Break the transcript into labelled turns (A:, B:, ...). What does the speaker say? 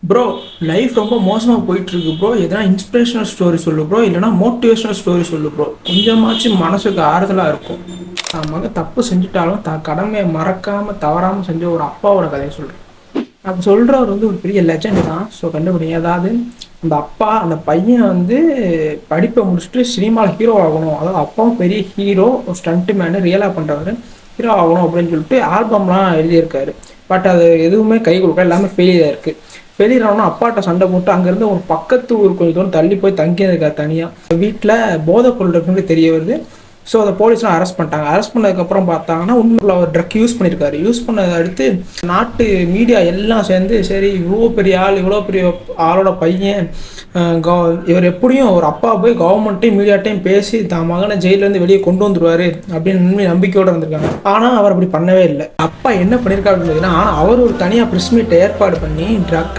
A: Bro, life ரொம்ப மோசமாக போயிட்டுருக்கு ப்ரோ. எதனா இன்ஸ்பிரேஷனல் ஸ்டோரி சொல்லு ப்ரோ, இல்லைனா மோட்டிவேஷனல் ஸ்டோரி சொல்லு ப்ரோ. கொஞ்சமாச்சும் மனசுக்கு ஆறுதலாக இருக்கும். நான் மகன் தப்பு செஞ்சுட்டாலும் கடமையை மறக்காமல் தவறாமல் செஞ்ச ஒரு அப்பாவோட கதையை சொல்கிறேன். அப்போ சொல்கிறவர் ஒரு பெரிய லெஜண்ட் தான். ஸோ கண்டுபிடிங்க. அதாவது அந்த அப்பா அந்த பையன் படிப்பை முடிச்சுட்டு சினிமாவில் ஹீரோ ஆகணும். அதாவது அப்பாவும் பெரிய ஹீரோ, ஒரு ஸ்டண்ட் மேனு, ரியலாக பண்ணுறவர், ஹீரோ ஆகணும் அப்படின்னு சொல்லிட்டு ஆல்பம்லாம் எழுதியிருக்காரு. பட் அது எதுவுமே கை கொடுக்க, எல்லாமே ஃபெயிலியர் இருக்குது. ஃபெயிலியர் ஆனால் அப்பாட்ட சண்டை போட்டு அங்கேருந்து ஒரு பக்கத்து ஊர் கொஞ்சம் தூரம் தள்ளி போய் தங்கியிருக்காரு தனியாக. வீட்டில் போதை பொருள் இருக்குன்னு தெரிய வருது. ஸோ அதை போலீஸ்லாம் அரெஸ்ட் பண்ணிட்டாங்க. அரெஸ்ட் பண்ணதுக்கப்புறம் பார்த்தாங்கன்னா உண்மைக்குள்ள அவர் ட்ரக் யூஸ் பண்ணியிருக்காரு. யூஸ் பண்ணதை அடுத்து நாட்டு மீடியா எல்லாம் சேர்ந்து, சரி இவ்வளோ பெரிய ஆள், இவ்வளோ பெரிய ஆளோட பையன், இவர் எப்படியும் ஒரு அப்பா போய் கவர்மெண்ட்டையும் மீடியாட்டையும் பேசி தான் மகனை ஜெயிலேருந்து வெளியே கொண்டு வந்துடுவார் அப்படின்னு நம்பிக்கையோடு இருந்திருக்காங்க. ஆனால் அவர் அப்படி பண்ணவே இல்லை. அப்பா என்ன பண்ணியிருக்காரு அப்படின்னா, ஆனால் அவர் ஒரு தனியாக ப்ரெஸ் மீட்டை ஏற்பாடு பண்ணி ட்ரக்